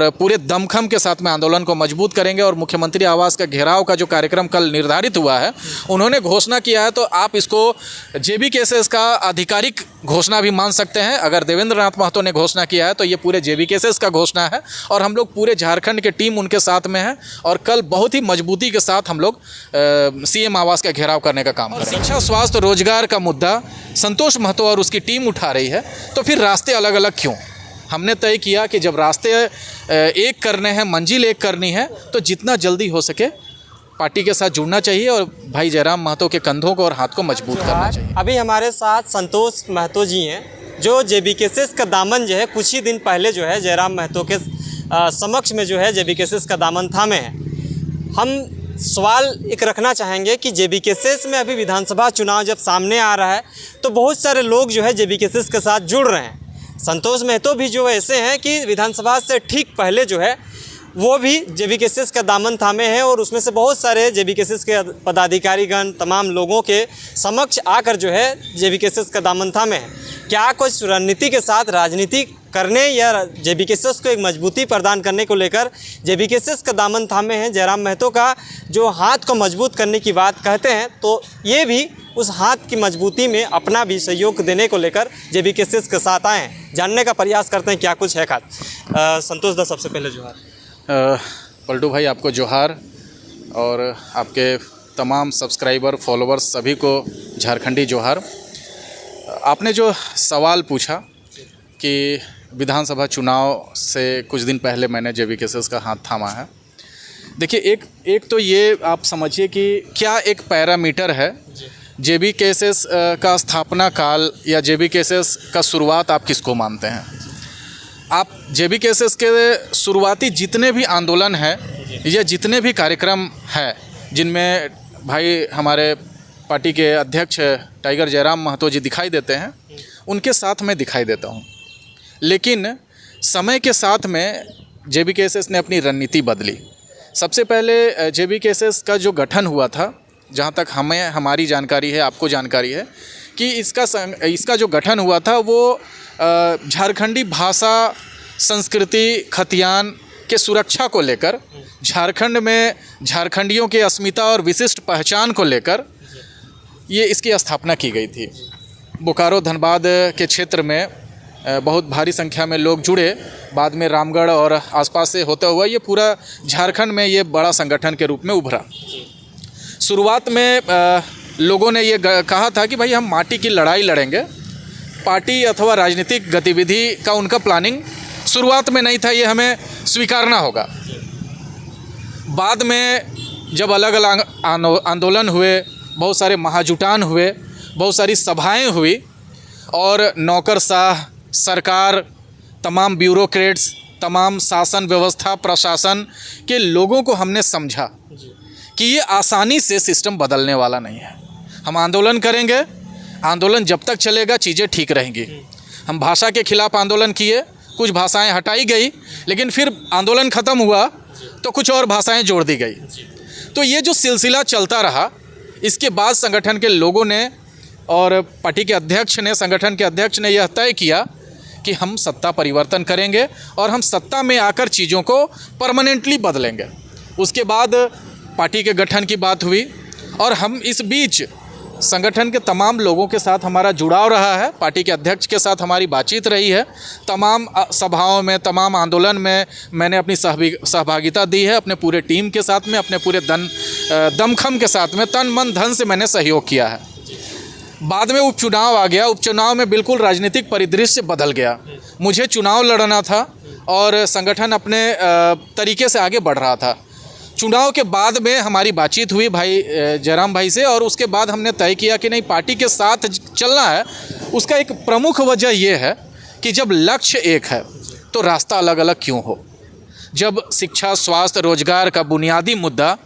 पूरे दमखम के साथ में आंदोलन को मजबूत करेंगे। और मुख्यमंत्री आवास का घेराव का जो कार्यक्रम कल निर्धारित हुआ है, उन्होंने घोषणा किया है, तो आप इसको जेबीकेएसएस का आधिकारिक घोषणा भी मान सकते हैं। अगर देवेंद्र नाथ महतो ने घोषणा किया है तो ये पूरे जेबीकेएसएस का घोषणा है और हम लोग पूरे झारखंड के टीम उनके साथ में है और कल बहुत ही मजबूती के साथ हम लोग सीएम आवास का घेराव करने का काम करेंगे। शिक्षा, स्वास्थ्य, रोजगार का मुद्दा संतोष महतो और उसकी टीम उठा रही है, तो फिर रास्ते अलग अलग क्यों? हमने तय किया कि जब रास्ते एक करने हैं, मंजिल एक करनी है, तो जितना जल्दी हो सके पार्टी के साथ जुड़ना चाहिए और भाई जयराम महतो के कंधों को और हाथ को मजबूत करना चाहिए। अभी हमारे साथ संतोष महतो जी हैं, जो जेबीकेएसएस का दामन जो है कुछ ही दिन पहले जो है जयराम महतो के समक्ष में जो है जेबीकेएसएस का दामन थामे हैं। हम सवाल एक रखना चाहेंगे कि जेबीकेएसएस में अभी विधानसभा चुनाव जब सामने आ रहा है तो बहुत सारे लोग जो है जेबीकेएसएस के साथ जुड़ रहे हैं। संतोष महतो भी जो ऐसे हैं कि विधानसभा से ठीक पहले जो है वो भी जेबीकेएसएस का दामन थामे हैं और उसमें से बहुत सारे जेबीकेएसएस के पदाधिकारीगण तमाम लोगों के समक्ष आकर जो है जेबीकेएसएस का दामन थामे हैं। क्या कुछ रणनीति के साथ राजनीति करने या जेबीकेएसएस को एक मजबूती प्रदान करने को लेकर जेबीकेएसएस का दामन थामे हैं? जयराम महतो का जो हाथ को मजबूत करने की बात कहते हैं, तो ये भी उस हाथ की मजबूती में अपना भी सहयोग देने को लेकर जेबीकेएसएस के साथ आए हैं। जानने का प्रयास करते हैं क्या कुछ है खास। संतोष दा, सबसे पहले जोहार। पलटू भाई, आपको जोहार और आपके तमाम सब्सक्राइबर, फॉलोअर्स सभी को झारखंडी जोहार। आपने जो सवाल पूछा कि विधानसभा चुनाव से कुछ दिन पहले मैंने जेबीकेएसएस का हाथ थामा है, देखिए एक तो ये आप समझिए कि क्या एक पैरामीटर है जेबीकेएसएस का स्थापना काल या जेबीकेएसएस का शुरुआत आप किसको मानते हैं? आप जेबीकेएसएस के शुरुआती जितने भी आंदोलन हैं या जितने भी कार्यक्रम हैं जिनमें भाई हमारे पार्टी के अध्यक्ष टाइगर जयराम महतो जी दिखाई देते हैं, उनके साथ मैं दिखाई देता हूं। लेकिन समय के साथ में जेबीकेएसएस ने अपनी रणनीति बदली। सबसे पहले जेबीकेएसएस का जो गठन हुआ था, जहाँ तक हमारी जानकारी है, आपको जानकारी है कि इसका जो गठन हुआ था वो झारखंडी भाषा, संस्कृति, खतियान के सुरक्षा को लेकर, झारखंड में झारखंडियों के अस्मिता और विशिष्ट पहचान को लेकर ये इसकी स्थापना की गई थी। बोकारो, धनबाद के क्षेत्र में बहुत भारी संख्या में लोग जुड़े। बाद में रामगढ़ और आसपास से होता हुआ ये पूरा झारखंड में ये बड़ा संगठन के रूप में उभरा। शुरुआत में लोगों ने ये कहा था कि भाई हम माटी की लड़ाई लड़ेंगे। पार्टी अथवा राजनीतिक गतिविधि का उनका प्लानिंग शुरुआत में नहीं था, ये हमें स्वीकारना होगा। बाद में जब अलग अलग आंदोलन हुए, बहुत सारे महाजुटान हुए, बहुत सारी सभाएं हुई और नौकरशाह सरकार, तमाम ब्यूरोक्रेट्स, तमाम शासन व्यवस्था, प्रशासन के लोगों को हमने समझा कि ये आसानी से सिस्टम बदलने वाला नहीं है। हम आंदोलन करेंगे, आंदोलन जब तक चलेगा चीज़ें ठीक रहेंगी। हम भाषा के खिलाफ आंदोलन किए, कुछ भाषाएं हटाई गई, लेकिन फिर आंदोलन ख़त्म हुआ तो कुछ और भाषाएं जोड़ दी गई। तो ये जो सिलसिला चलता रहा, इसके बाद संगठन के लोगों ने और पार्टी के अध्यक्ष ने, संगठन के अध्यक्ष ने यह तय किया कि हम सत्ता परिवर्तन करेंगे और हम सत्ता में आकर चीज़ों को परमानेंटली बदलेंगे। उसके बाद पार्टी के गठन की बात हुई और हम इस बीच संगठन के तमाम लोगों के साथ हमारा जुड़ाव रहा है। पार्टी के अध्यक्ष के साथ हमारी बातचीत रही है। तमाम सभाओं में, तमाम आंदोलन में मैंने अपनी सहभागिता दी है। अपने पूरे टीम के साथ में, अपने पूरे दमखम के साथ में, तन मन धन से मैंने सहयोग किया है। बाद में उपचुनाव आ गया। उपचुनाव में बिल्कुल राजनीतिक परिदृश्य बदल गया। मुझे चुनाव लड़ना था और संगठन अपने तरीके से आगे बढ़ रहा था। चुनाव के बाद में हमारी बातचीत हुई भाई जयराम भाई से और उसके बाद हमने तय किया कि नहीं, पार्टी के साथ चलना है। उसका एक प्रमुख वजह ये है कि जब लक्ष्य एक है तो रास्ता अलग अलग क्यों हो। जब शिक्षा, स्वास्थ्य, रोजगार का बुनियादी मुद्दा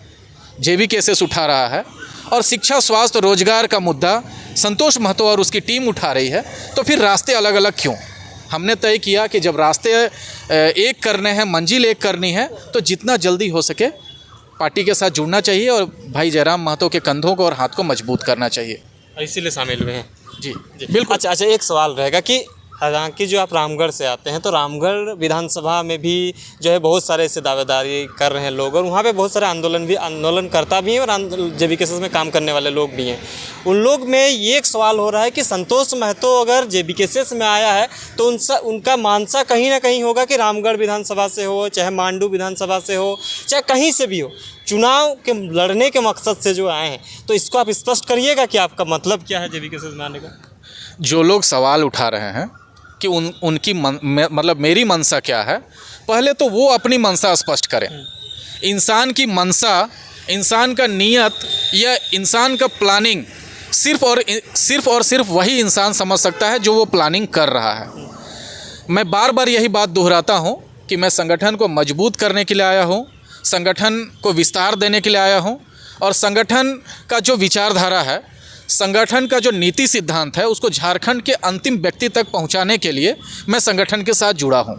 जेबीकेएसएस उठा रहा है और शिक्षा, स्वास्थ्य, रोजगार का मुद्दा संतोष महतो और उसकी टीम उठा रही है, तो फिर रास्ते अलग अलग क्यों? हमने तय किया कि जब रास्ते एक करने हैं, मंजिल एक करनी है, तो जितना जल्दी हो सके पार्टी के साथ जुड़ना चाहिए और भाई जयराम महतो के कंधों को और हाथ को मजबूत करना चाहिए। इसीलिए शामिल हुए हैं। जी बिल्कुल। अच्छा, एक सवाल रहेगा कि हालांकि जो आप रामगढ़ से आते हैं तो रामगढ़ विधानसभा में भी जो है बहुत सारे ऐसे दावेदारी कर रहे हैं लोग, और वहाँ पे बहुत सारे आंदोलनकर्ता भी हैं और जेबीकेएसएस में काम करने वाले लोग भी हैं। उन लोग में ये एक सवाल हो रहा है कि संतोष महतो अगर जेबीकेएसएस में आया है तो उनका मानसा कहीं ना कहीं होगा कि रामगढ़ विधानसभा से हो, चाहे मांडू विधानसभा से हो, चाहे कहीं से भी हो, चुनाव के लड़ने के मकसद से जो आए हैं। तो इसको आप स्पष्ट करिएगा कि आपका मतलब क्या है जेबीकेएसएस में आने का। जो लोग सवाल उठा रहे हैं कि उनकी मतलब मेरी मनसा क्या है, पहले तो वो अपनी मनसा स्पष्ट करें। इंसान की मनसा, इंसान का नीयत या इंसान का प्लानिंग सिर्फ और सिर्फ वही इंसान समझ सकता है जो वो प्लानिंग कर रहा है। मैं बार बार यही बात दोहराता हूँ कि मैं संगठन को मजबूत करने के लिए आया हूँ, संगठन को विस्तार देने के लिए आया हूँ, और संगठन का जो विचारधारा है, संगठन का जो नीति सिद्धांत है, उसको झारखंड के अंतिम व्यक्ति तक पहुंचाने के लिए मैं संगठन के साथ जुड़ा हूं।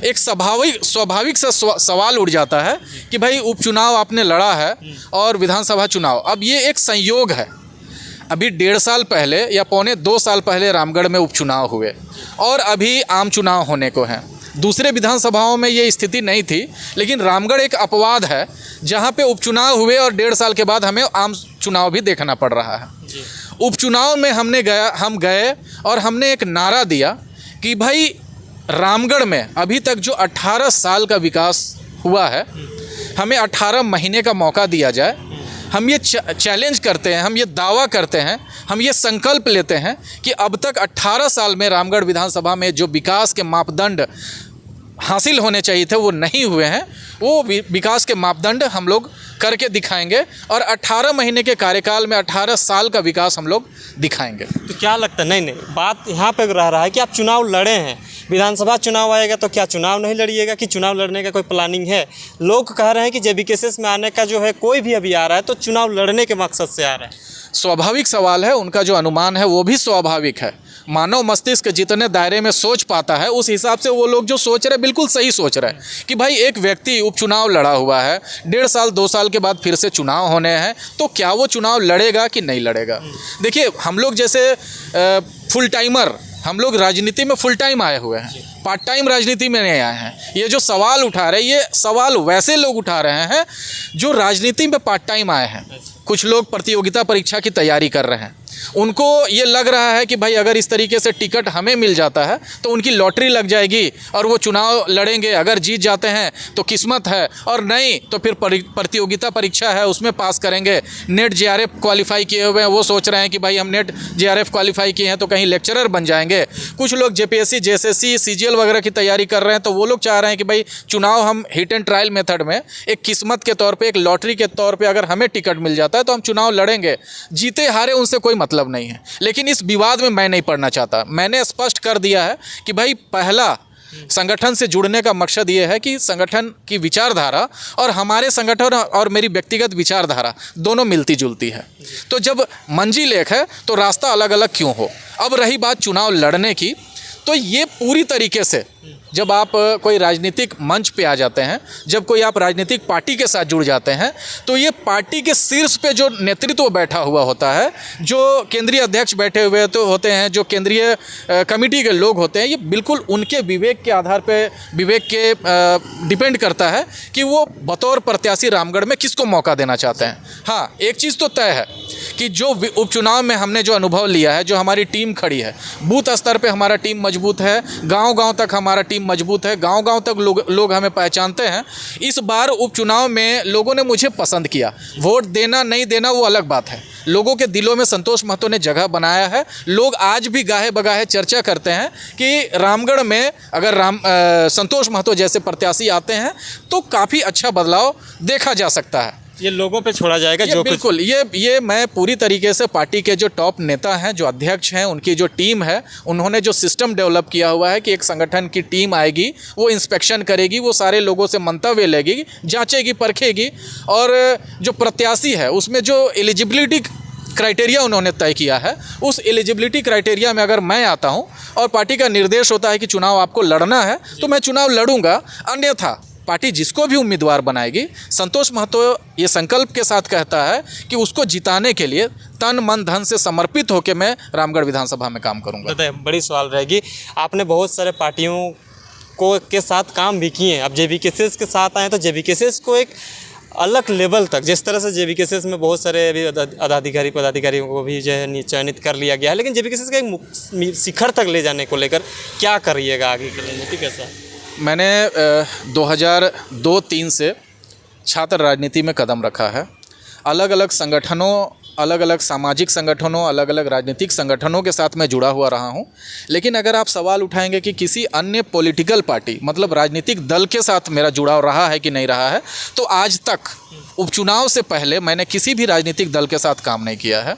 एक स्वाभाविक सा सवाल उठ जाता है कि भाई उपचुनाव आपने लड़ा है और विधानसभा चुनाव, अब ये एक संयोग है। अभी 1.5 साल पहले या 1.25 साल पहले रामगढ़ में उपचुनाव हुए और अभी आम चुनाव होने को हैं। दूसरे विधानसभाओं में ये स्थिति नहीं थी, लेकिन रामगढ़ एक अपवाद है जहाँ पे उपचुनाव हुए और 1.5 साल के बाद हमें आम चुनाव भी देखना पड़ रहा है। उपचुनाव में हम गए और हमने एक नारा दिया कि भाई रामगढ़ में अभी तक जो 18 साल का विकास हुआ है, हमें 18 महीने का मौका दिया जाए। हम ये चैलेंज करते हैं, हम ये दावा करते हैं, हम ये संकल्प लेते हैं कि अब तक 18 साल में रामगढ़ विधानसभा में जो विकास के मापदंड हासिल होने चाहिए थे वो नहीं हुए हैं, वो विकास के मापदंड हम लोग करके दिखाएंगे और 18 महीने के कार्यकाल में 18 साल का विकास हम लोग दिखाएंगे। तो क्या लगता है, नहीं बात यहाँ पे रह रहा है कि आप चुनाव लड़े हैं, विधानसभा चुनाव आएगा तो क्या चुनाव नहीं लड़िएगा, कि चुनाव लड़ने का कोई प्लानिंग है? लोग कह रहे हैं कि जेबीकेएसएस में आने का जो है, कोई भी अभी आ रहा है तो चुनाव लड़ने के मकसद से आ रहा है। स्वाभाविक सवाल है, उनका जो अनुमान है वो भी स्वाभाविक है। मानव मस्तिष्क जितने दायरे में सोच पाता है उस हिसाब से वो लोग जो सोच रहे हैं बिल्कुल सही सोच रहे हैं कि भाई एक व्यक्ति उपचुनाव लड़ा हुआ है, 1.5 साल 2 साल के बाद फिर से चुनाव होने हैं, तो क्या वो चुनाव लड़ेगा कि नहीं लड़ेगा। देखिए, हम लोग जैसे फुल टाइमर, हम लोग राजनीति में फुल टाइम आए हुए हैं, पार्ट टाइम राजनीति में नहीं आए हैं। ये जो सवाल उठा रहे हैं, ये सवाल वैसे लोग उठा रहे हैं जो राजनीति में पार्ट टाइम आए हैं। कुछ लोग प्रतियोगिता परीक्षा की तैयारी कर रहे हैं, उनको ये लग रहा है कि भाई अगर इस तरीके से टिकट हमें मिल जाता है तो उनकी लॉटरी लग जाएगी और वो चुनाव लड़ेंगे, अगर जीत जाते हैं तो किस्मत है, और नहीं तो फिर प्रतियोगिता परीक्षा है उसमें पास करेंगे। नेट जेआरएफ क्वालिफाई किए हुए हैं, वो सोच रहे हैं कि भाई हम नेट जेआरएफ क्वालिफाई किए हैं तो कहीं लेक्चरर बन जाएंगे। कुछ लोग जेपीएससी, जेएसएससी, सीजीएल वगैरह की तैयारी कर रहे हैं, तो वो लोग चाह रहे हैं कि भाई चुनाव हम हिट एंड ट्रायल मेथड में एक किस्मत के तौर पर, एक लॉटरी के तौर पर अगर हमें टिकट मिल जाता है तो हम चुनाव लड़ेंगे। जीते हारे उनसे कोई मतलब नहीं है, लेकिन इस विवाद में मैं नहीं पड़ना चाहता। मैंने स्पष्ट कर दिया है कि भाई पहला संगठन से जुड़ने का मकसद ये है कि संगठन की विचारधारा और हमारे संगठन और मेरी व्यक्तिगत विचारधारा दोनों मिलती जुलती है। तो जब मंजिल एक है तो रास्ता अलग अलग क्यों हो। अब रही बात चुनाव लड़ने की, तो ये पूरी तरीके से जब आप कोई राजनीतिक मंच पे आ जाते हैं, जब कोई आप राजनीतिक पार्टी के साथ जुड़ जाते हैं, तो ये पार्टी के शीर्ष पे जो नेतृत्व बैठा हुआ होता है, जो केंद्रीय अध्यक्ष बैठे हुए तो होते हैं, जो केंद्रीय कमेटी के लोग होते हैं, ये बिल्कुल उनके विवेक के आधार पे, विवेक के डिपेंड करता है कि वो बतौर प्रत्याशी रामगढ़ में किसको मौका देना चाहते हैं। हाँ, एक चीज़ तो तय है कि जो उपचुनाव में हमने जो अनुभव लिया है, जो हमारी टीम खड़ी है, बूथ स्तर पे हमारा टीम मजबूत है, गांव-गांव तक हमारा टीम मजबूत है, गांव-गांव तक लोग हमें पहचानते हैं। इस बार उपचुनाव में लोगों ने मुझे पसंद किया। वोट देना नहीं देना वो अलग बात है, लोगों के दिलों में संतोष महतो ने जगह बनाया है। लोग आज भी गाहे बगाहे चर्चा करते हैं कि रामगढ़ में अगर संतोष महतो जैसे प्रत्याशी आते हैं तो काफ़ी अच्छा बदलाव देखा जा सकता है। ये लोगों पे छोड़ा जाएगा जो बिल्कुल, ये मैं पूरी तरीके से पार्टी के जो टॉप नेता हैं, जो अध्यक्ष हैं, उनकी जो टीम है, उन्होंने जो सिस्टम डेवलप किया हुआ है कि एक संगठन की टीम आएगी, वो इंस्पेक्शन करेगी, वो सारे लोगों से मंतव्य लेगी, जांचेगी, परखेगी, और जो प्रत्याशी है उसमें जो एलिजिबिलिटी क्राइटेरिया उन्होंने तय किया है, उस एलिजिबिलिटी क्राइटेरिया में अगर मैं आता हूं और पार्टी का निर्देश होता है कि चुनाव आपको लड़ना है तो मैं चुनाव लड़ूंगा। अन्यथा पार्टी जिसको भी उम्मीदवार बनाएगी, संतोष महतो ये संकल्प के साथ कहता है कि उसको जिताने के लिए तन मन धन से समर्पित होकर मैं रामगढ़ विधानसभा में काम करूँगा। बताइए, बड़ी सवाल रहेगी, आपने बहुत सारे पार्टियों को के साथ काम भी किए हैं, अब जेबीकेएसएस के साथ आए तो जेबीकेएसएस को एक अलग लेवल तक, जिस तरह से जेबीकेएसएस में बहुत सारे अभी पदाधिकारियों को भी जो है चयनित कर लिया गया है, लेकिन जेबीकेएसएस का एक शिखर तक ले जाने को लेकर क्या करिएगा आगे के लिए, नीति कैसा? मैंने 2002-03 से छात्र राजनीति में कदम रखा है। अलग अलग संगठनों, अलग अलग सामाजिक संगठनों, अलग अलग राजनीतिक संगठनों के साथ मैं जुड़ा हुआ रहा हूं। लेकिन अगर आप सवाल उठाएंगे कि किसी अन्य पॉलिटिकल पार्टी मतलब राजनीतिक दल के साथ मेरा जुड़ाव रहा है कि नहीं रहा है, तो आज तक उपचुनाव से पहले मैंने किसी भी राजनीतिक दल के साथ काम नहीं किया है।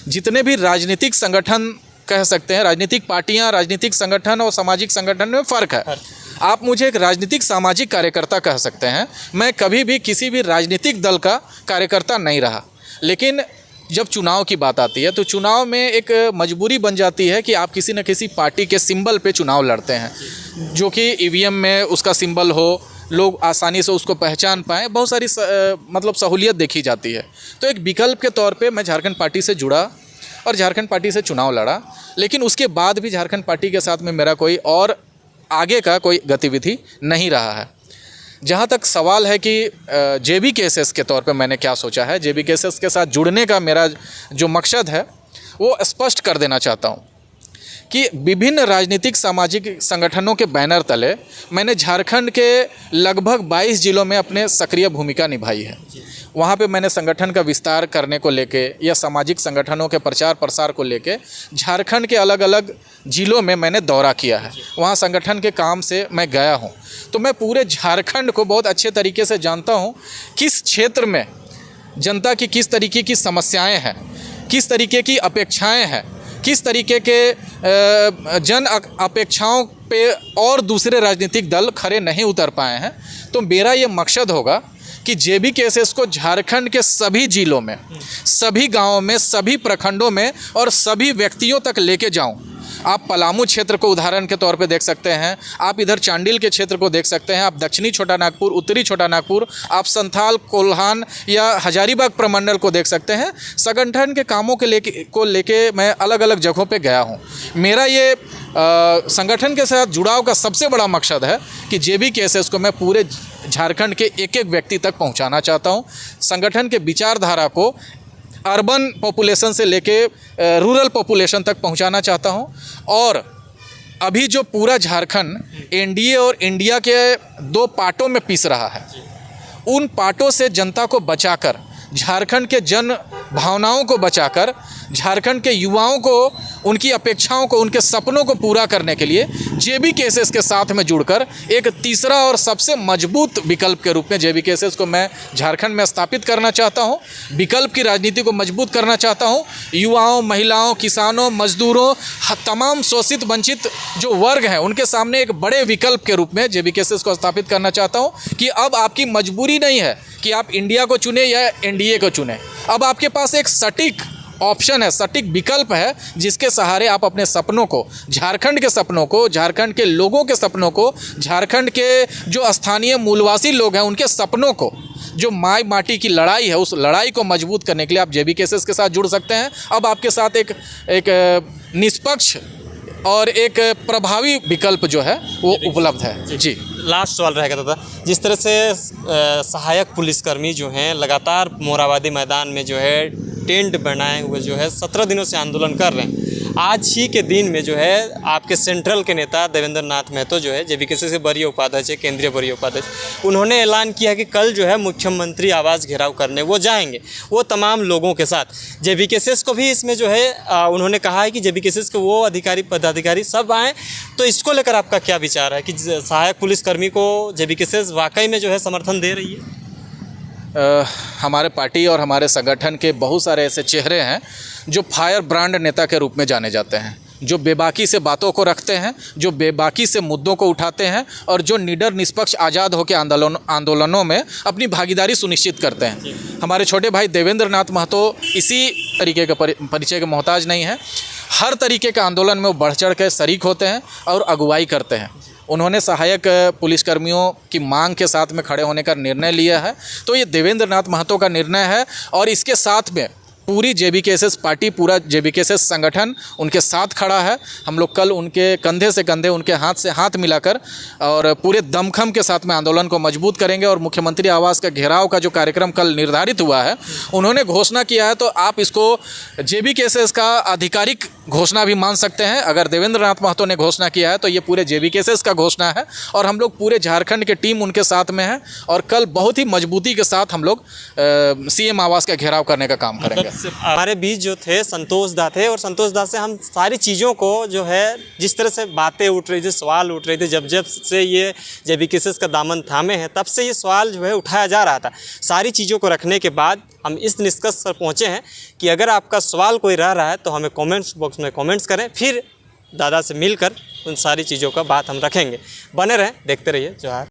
जितने भी राजनीतिक संगठन कह सकते हैं, राजनीतिक पार्टियां, राजनीतिक संगठन और सामाजिक संगठन में फ़र्क है। आप मुझे एक राजनीतिक सामाजिक कार्यकर्ता कह सकते हैं, मैं कभी भी किसी भी राजनीतिक दल का कार्यकर्ता नहीं रहा। लेकिन जब चुनाव की बात आती है तो चुनाव में एक मजबूरी बन जाती है कि आप किसी न किसी पार्टी के सिंबल पे चुनाव लड़ते हैं, जो कि ईवीएम में उसका सिंबल हो, लोग आसानी से उसको पहचान पाएँ, बहुत सारी मतलब सहूलियत देखी जाती है। तो एक विकल्प के तौर पे मैं झारखंड पार्टी से जुड़ा और झारखंड पार्टी से चुनाव लड़ा। लेकिन उसके बाद भी झारखंड पार्टी के साथ में मेरा कोई और आगे का कोई गतिविधि नहीं रहा है। जहाँ तक सवाल है कि जेबीकेएसएस के तौर पे मैंने क्या सोचा है, जेबीकेएसएस के साथ जुड़ने का मेरा जो मकसद है वो स्पष्ट कर देना चाहता हूँ कि विभिन्न राजनीतिक सामाजिक संगठनों के बैनर तले मैंने झारखंड के लगभग 22 जिलों में अपने सक्रिय भूमिका निभाई है। वहाँ पे मैंने संगठन का विस्तार करने को लेके या सामाजिक संगठनों के प्रचार प्रसार को लेके झारखंड के अलग अलग जिलों में मैंने दौरा किया है। वहाँ संगठन के काम से मैं गया हूँ, तो मैं पूरे झारखंड को बहुत अच्छे तरीके से जानता हूँ किस क्षेत्र में जनता की किस तरीके की समस्याएँ हैं, किस तरीके की अपेक्षाएँ हैं, किस तरीके के जन अपेक्षाओं पे और दूसरे राजनीतिक दल खरे नहीं उतर पाए हैं। तो मेरा ये मकसद होगा कि जेबीकेएसएस को झारखंड के सभी जिलों में, सभी गांवों में, सभी प्रखंडों में और सभी व्यक्तियों तक लेके जाऊं। आप पलामू क्षेत्र को उदाहरण के तौर पे देख सकते हैं, आप इधर चांडिल के क्षेत्र को देख सकते हैं, आप दक्षिणी छोटा नागपुर, उत्तरी छोटा नागपुर, आप संथाल, कोल्हान या हजारीबाग प्रमंडल को देख सकते हैं। संगठन के कामों के लेके मैं अलग अलग जगहों पे गया हूँ। मेरा ये संगठन के साथ जुड़ाव का सबसे बड़ा मकसद है कि जेबीकेएसएस को मैं पूरे झारखंड के एक एक व्यक्ति तक पहुंचाना चाहता हूं। संगठन के विचारधारा को अर्बन पॉपुलेशन से लेके रूरल पॉपुलेशन तक पहुंचाना चाहता हूं। और अभी जो पूरा झारखंड एनडीए और इंडिया के दो पार्टों में पिस रहा है, उन पार्टों से जनता को बचाकर, झारखंड के जन भावनाओं को बचाकर, झारखंड के युवाओं को, उनकी अपेक्षाओं को, उनके सपनों को पूरा करने के लिए जेबीकेएसएस के साथ में जुड़कर एक तीसरा और सबसे मजबूत विकल्प के रूप में जेबीकेएसएस को मैं झारखंड में स्थापित करना चाहता हूं। विकल्प की राजनीति को मजबूत करना चाहता हूं। युवाओं, महिलाओं, किसानों, मजदूरों, तमाम शोषित वंचित जो वर्ग हैं उनके सामने एक बड़े विकल्प के रूप में जेबीकेएसएस को स्थापित करना चाहता हूं कि अब आपकी मजबूरी नहीं है कि आप इंडिया को चुने या एनडीए को चुने। अब आपके पास एक सटीक ऑप्शन है, सटीक विकल्प है, जिसके सहारे आप अपने सपनों को, झारखंड के सपनों को, झारखंड के लोगों के सपनों को, झारखंड के जो स्थानीय मूलवासी लोग हैं उनके सपनों को, जो माई माटी की लड़ाई है, उस लड़ाई को मजबूत करने के लिए आप जेबीकेएसएस के साथ जुड़ सकते हैं। अब आपके साथ एक निष्पक्ष और एक प्रभावी विकल्प जो है वो उपलब्ध है। जी, लास्ट सवाल रहेगा दादा, जिस तरह से सहायक पुलिसकर्मी जो हैं लगातार मोराबादी मैदान में जो है टेंट बनाए हुए जो है 17 दिनों से आंदोलन कर रहे हैं, आज ही के दिन में जो है आपके सेंट्रल के नेता देवेंद्र नाथ महतो जो है जेबीकेएसएस के वरीय उपाध्यक्ष है, केंद्रीय वरीय उपाध्यक्ष, उन्होंने ऐलान किया कि कल जो है मुख्यमंत्री आवास घेराव करने वो जाएंगे, वो तमाम लोगों के साथ। जेबीकेएसएस को भी इसमें जो है उन्होंने कहा है कि जेबीकेएसएस के वो अधिकारी पदाधिकारी सब आएँ। तो इसको लेकर आपका क्या विचार है कि सहायक पुलिसकर्मी को जेबीकेएसएस वाकई में जो है समर्थन दे रही है? हमारे पार्टी और हमारे संगठन के बहुत सारे ऐसे चेहरे हैं जो फायर ब्रांड नेता के रूप में जाने जाते हैं, जो बेबाकी से बातों को रखते हैं, जो बेबाकी से मुद्दों को उठाते हैं और जो निडर, निष्पक्ष, आज़ाद होकर आंदोलनों में अपनी भागीदारी सुनिश्चित करते हैं। हमारे छोटे भाई देवेंद्र नाथ महतो इसी तरीके के परिचय के मोहताज नहीं है। हर तरीके के आंदोलन में वो बढ़ चढ़ कर शरीक होते हैं और अगुवाई करते हैं। उन्होंने सहायक पुलिसकर्मियों की मांग के साथ में खड़े होने का निर्णय लिया है, तो ये देवेंद्र नाथ महतो का निर्णय है और इसके साथ में पूरी JBKSS पार्टी, पूरा JBKSS संगठन उनके साथ खड़ा है। हम लोग कल उनके कंधे से कंधे, उनके हाथ से हाथ मिलाकर और पूरे दमखम के साथ में आंदोलन को मजबूत करेंगे। और मुख्यमंत्री आवास का घेराव का जो कार्यक्रम कल निर्धारित हुआ है, उन्होंने घोषणा किया है, तो आप इसको JBKSS का आधिकारिक घोषणा भी मान सकते हैं। अगर देवेंद्र नाथ महतो ने घोषणा किया है तो ये पूरे JBKSS का घोषणा है और हम लोग पूरे झारखंड के टीम उनके साथ में है और कल बहुत ही मजबूती के साथ हम लोग CM आवास का घेराव करने का काम करेंगे। हमारे बीच जो थे संतोष दा थे और संतोष दा से हम सारी चीज़ों को जो है, जिस तरह से बातें उठ रही थी, सवाल उठ रहे थे, जब से ये JBKSS का दामन थामे हैं तब से ये सवाल जो है उठाया जा रहा था। सारी चीज़ों को रखने के बाद हम इस निष्कर्ष पर पहुँचे हैं कि अगर आपका सवाल कोई रह रहा है तो हमें कमेंट्स बॉक्स में कमेंट्स करें, फिर दादा से मिलकर उन सारी चीज़ों का बात हम रखेंगे। बने रहें, देखते रहिए जोहार।